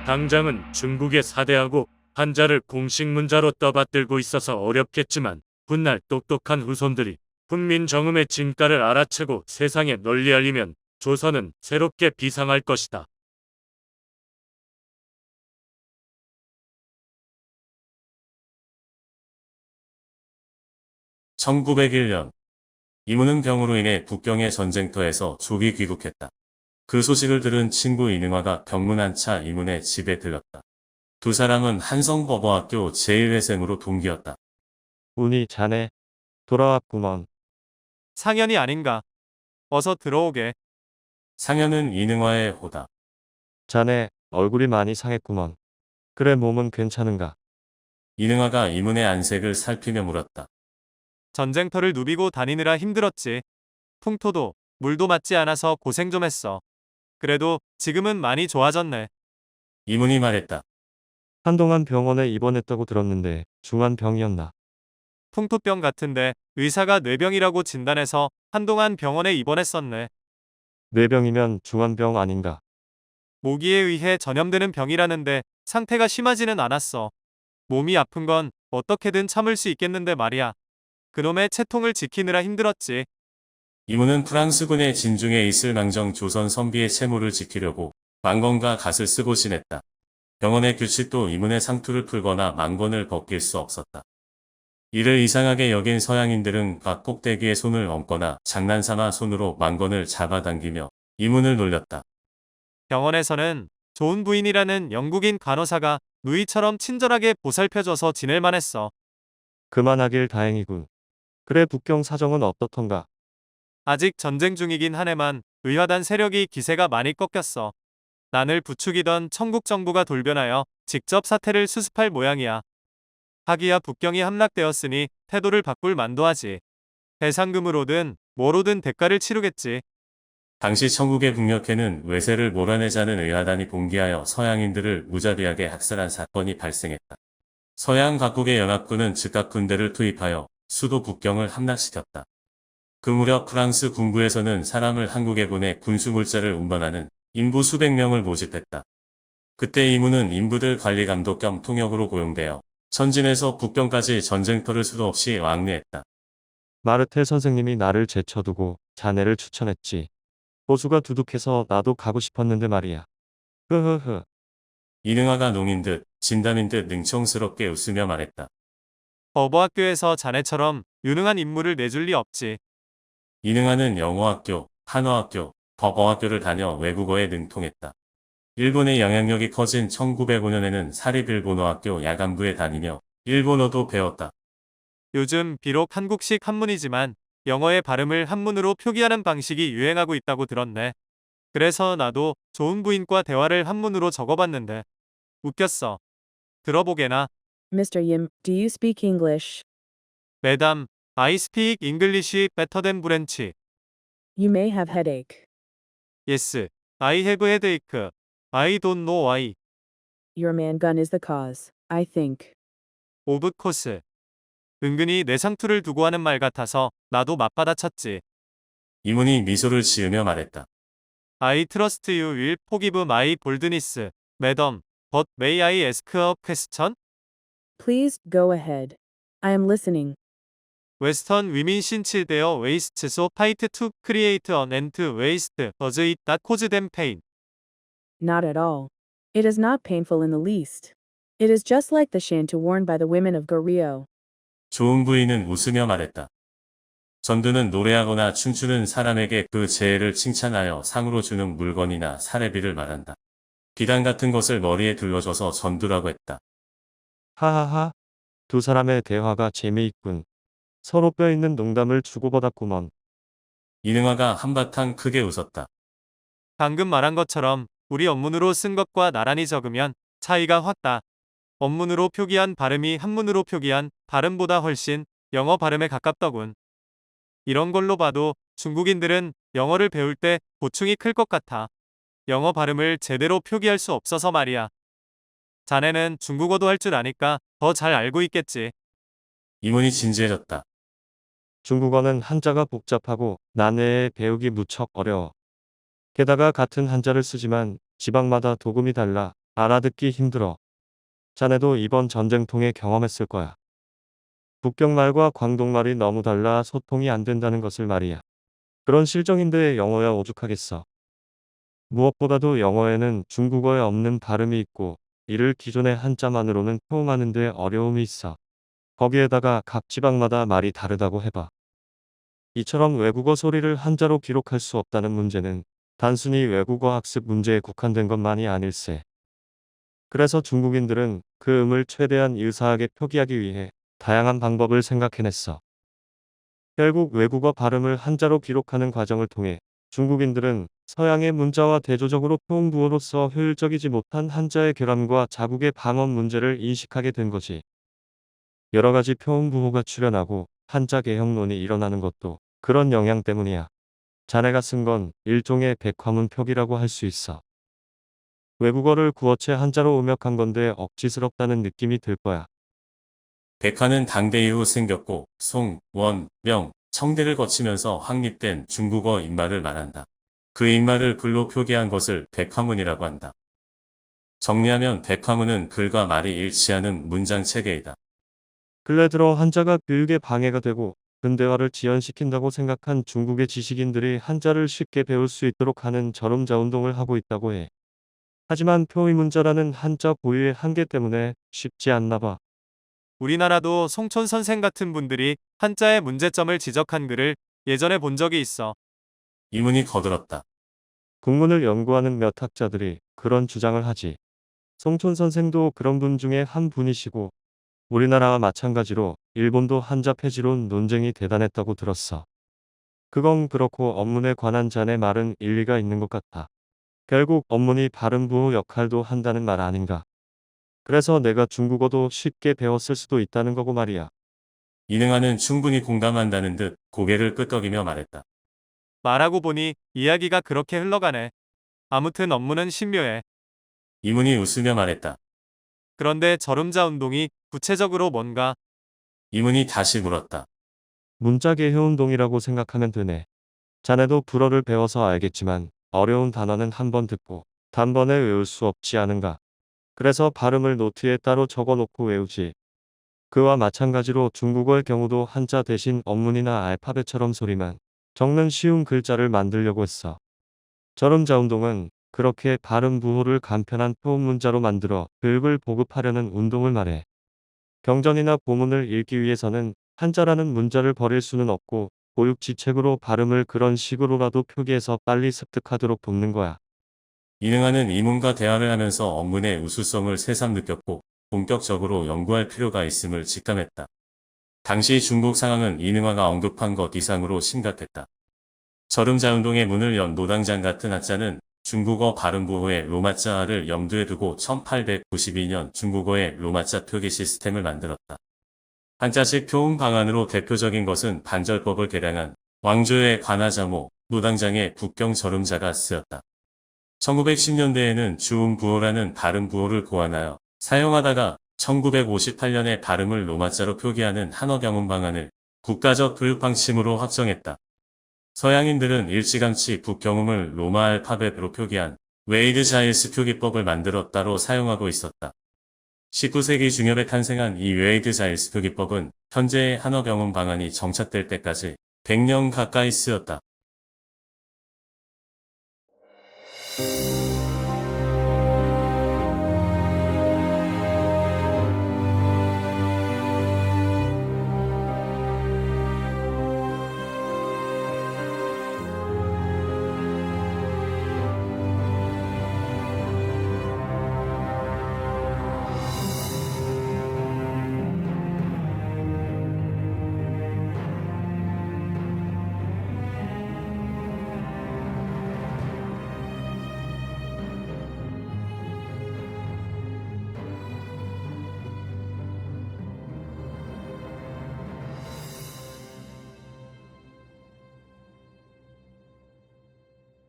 당장은 중국의 사대하고 한자를 공식 문자로 떠받들고 있어서 어렵겠지만 훗날 똑똑한 후손들이 훈민 정음의 진가를 알아채고 세상에 널리 알리면 조선은 새롭게 비상할 것이다. 1901년 이문은 병으로 인해 북경의 전쟁터에서 조기 귀국했다. 그 소식을 들은 친구 이능화가 병문안차 이문의 집에 들렀다. 두 사람은 한성법어학교 제1회생으로 동기였다. 운이 자네 돌아왔구먼. 상현이 아닌가. 어서 들어오게. 상현은 이능화의 호다. 자네 얼굴이 많이 상했구먼. 그래 몸은 괜찮은가? 이능화가 이문의 안색을 살피며 물었다. 전쟁터를 누비고 다니느라 힘들었지. 풍토도 물도 맞지 않아서 고생 좀 했어. 그래도 지금은 많이 좋아졌네. 이문이 말했다. 한동안 병원에 입원했다고 들었는데 중환병이었나? 풍토병 같은데 의사가 뇌병이라고 진단해서 한동안 병원에 입원했었네. 뇌병이면 중환병 아닌가? 모기에 의해 전염되는 병이라는데 상태가 심하지는 않았어. 몸이 아픈 건 어떻게든 참을 수 있겠는데 말이야. 그놈의 채통을 지키느라 힘들었지. 이문은 프랑스군의 진중에 있을 망정 조선 선비의 채무를 지키려고 망건과 갓을 쓰고 지냈다. 병원의 규칙도 이문의 상투를 풀거나 망건을 벗길 수 없었다. 이를 이상하게 여긴 서양인들은 각 꼭대기에 손을 얹거나 장난삼아 손으로 망건을 잡아당기며 이문을 놀렸다. 병원에서는 좋은 부인이라는 영국인 간호사가 누이처럼 친절하게 보살펴줘서 지낼만 했어. 그만하길 다행이군. 그래 북경 사정은 어떻던가? 아직 전쟁 중이긴 하네만 의화단 세력이 기세가 많이 꺾였어. 난을 부추기던 청국 정부가 돌변하여 직접 사태를 수습할 모양이야. 하기야 북경이 함락되었으니 태도를 바꿀 만도 하지. 배상금으로든 뭐로든 대가를 치르겠지. 당시 천국의 북녘에는 외세를 몰아내자는 의하단이 봉기하여 서양인들을 무자비하게 학살한 사건이 발생했다. 서양 각국의 연합군은 즉각 군대를 투입하여 수도 북경을 함락시켰다. 그 무렵 프랑스 군부에서는 사람을 한국에 보내 군수물자를 운반하는 인부 수백 명을 모집했다. 그때 이문은 인부들 관리 감독 겸 통역으로 고용되어 천진에서 북경까지 전쟁터를 수도 없이 왕래했다. 마르테 선생님이 나를 제쳐두고 자네를 추천했지. 호수가 두둑해서 나도 가고 싶었는데 말이야. 흐흐흐. 이능화가 농인 듯 진담인 듯 능청스럽게 웃으며 말했다. 어버학교에서 자네처럼 유능한 인물을 내줄 리 없지. 이능화는 영어학교, 한어학교, 법어학교를 다녀 외국어에 능통했다. 일본의 영향력이 커진 1905년에는 사립일본어학교 야간부에 다니며 일본어도 배웠다. 요즘 비록 한국식 한문이지만 영어의 발음을 한문으로 표기하는 방식이 유행하고 있다고 들었네. 그래서 나도 좋은 부인과 대화를 한문으로 적어봤는데 웃겼어. 들어보게나. Mr. Yim, do you speak English? Madam, I speak English better than French. You may have headache. Yes, I have headache. I don't know why. Your man gun is the cause, I think. Of course. 은근히 내 상투를 두고 하는 말 같아서 나도 맞받아쳤지. 이문이 미소를 지으며 말했다. I trust you will forgive my boldness, madam. But may I ask a question? Please, go ahead. I am listening. Western women cinch their waists so fight to create an end to waste. Does it not cause them pain? Not at all. It is not painful in the least. It is just like the shantu worn by the women of Goryeo. 좋은 부인은 웃으며 말했다. 전두는 노래하거나 춤추는 사람에게 그 재해를 칭찬하여 상으로 주는 물건이나 사례비를 말한다. 비단 같은 것을 머리에 둘러줘서 전두라고 했다. 하하하. 두 사람의 대화가 재미있군. 서로 뼈있는 농담을 주고받았구먼. 이능화가 한바탕 크게 웃었다. 방금 말한 것처럼 우리 원문으로 쓴 것과 나란히 적으면 차이가 확 나. 원문으로 표기한 발음이 한문으로 표기한 발음보다 훨씬 영어 발음에 가깝더군. 이런 걸로 봐도 중국인들은 영어를 배울 때 고충이 클 것 같아. 영어 발음을 제대로 표기할 수 없어서 말이야. 자네는 중국어도 할 줄 아니까 더 잘 알고 있겠지. 이문이 진지해졌다. 중국어는 한자가 복잡하고 난해해 배우기 무척 어려워. 게다가 같은 한자를 쓰지만 지방마다 도금이 달라 알아듣기 힘들어. 자네도 이번 전쟁통에 경험했을 거야. 북경말과 광동말이 너무 달라 소통이 안 된다는 것을 말이야. 그런 실정인데 영어야 오죽하겠어. 무엇보다도 영어에는 중국어에 없는 발음이 있고 이를 기존의 한자만으로는 표현하는데 어려움이 있어. 거기에다가 각 지방마다 말이 다르다고 해봐. 이처럼 외국어 소리를 한자로 기록할 수 없다는 문제는 단순히 외국어 학습 문제에 국한된 것만이 아닐세. 그래서 중국인들은 그 음을 최대한 유사하게 표기하기 위해 다양한 방법을 생각해냈어. 결국 외국어 발음을 한자로 기록하는 과정을 통해 중국인들은 서양의 문자와 대조적으로 표음부호로서 효율적이지 못한 한자의 결함과 자국의 방언 문제를 인식하게 된 거지. 여러 가지 표음부호가 출현하고 한자 개혁론이 일어나는 것도 그런 영향 때문이야. 자네가 쓴 건 일종의 백화문 표기라고 할 수 있어. 외국어를 구어체 한자로 음역한 건데 억지스럽다는 느낌이 들 거야. 백화는 당대 이후 생겼고 송, 원, 명, 청대를 거치면서 확립된 중국어 인말을 말한다. 그 인말을 글로 표기한 것을 백화문이라고 한다. 정리하면 백화문은 글과 말이 일치하는 문장 체계이다. 근래 들어 한자가 교육에 방해가 되고 근대화를 지연시킨다고 생각한 중국의 지식인들이 한자를 쉽게 배울 수 있도록 하는 저름자 운동을 하고 있다고 해. 하지만 표의문자라는 한자 고유의 한계 때문에 쉽지 않나 봐. 우리나라도 송촌 선생 같은 분들이 한자의 문제점을 지적한 글을 예전에 본 적이 있어. 이문이 거들었다. 국문을 연구하는 몇 학자들이 그런 주장을 하지. 송촌 선생도 그런 분 중에 한 분이시고 우리나라와 마찬가지로 일본도 한자 폐지론 논쟁이 대단했다고 들었어. 그건 그렇고 언문에 관한 자네 말은 일리가 있는 것 같아. 결국 언문이 발음부호 역할도 한다는 말 아닌가. 그래서 내가 중국어도 쉽게 배웠을 수도 있다는 거고 말이야. 이능하는 충분히 공감한다는 듯 고개를 끄덕이며 말했다. 말하고 보니 이야기가 그렇게 흘러가네. 아무튼 업무는 신묘해. 이문이 웃으며 말했다. 그런데 저름자 운동이 구체적으로 뭔가? 이문이 다시 물었다. 문자 개혁 운동이라고 생각하면 되네. 자네도 불어를 배워서 알겠지만 어려운 단어는 한 번 듣고 단번에 외울 수 없지 않은가. 그래서 발음을 노트에 따로 적어놓고 외우지. 그와 마찬가지로 중국어의 경우도 한자 대신 언문이나 알파벳처럼 소리만 적는 쉬운 글자를 만들려고 했어. 저름자 운동은 그렇게 발음 부호를 간편한 표음 문자로 만들어 교육을 보급하려는 운동을 말해. 경전이나 보문을 읽기 위해서는 한자라는 문자를 버릴 수는 없고 보육지책으로 발음을 그런 식으로라도 표기해서 빨리 습득하도록 돕는 거야. 이능하는 이문과 대화를 하면서 언문의 우수성을 새삼 느꼈고 본격적으로 연구할 필요가 있음을 직감했다. 당시 중국 상황은 이능화가 언급한 것 이상으로 심각했다. 저름자 운동의 문을 연 노당장 같은 학자는 중국어 발음부호의 로마자를 염두에 두고 1892년 중국어의 로마자 표기 시스템을 만들었다. 한자식 표음 방안으로 대표적인 것은 반절법을 개량한 왕조의 관하자모, 노당장의 북경 저름자가 쓰였다. 1910년대에는 주음부호라는 발음부호를 고안하여 사용하다가 1958년에 발음을 로마자로 표기하는 한어경음 방안을 국가적 교육 방침으로 확정했다. 서양인들은 일찌감치 북경음을 로마 알파벳으로 표기한 웨이드 자일스 표기법을 만들어 따로 사용하고 있었다. 19세기 중엽에 탄생한 이 웨이드 자일스 표기법은 현재의 한어경음 방안이 정착될 때까지 100년 가까이 쓰였다.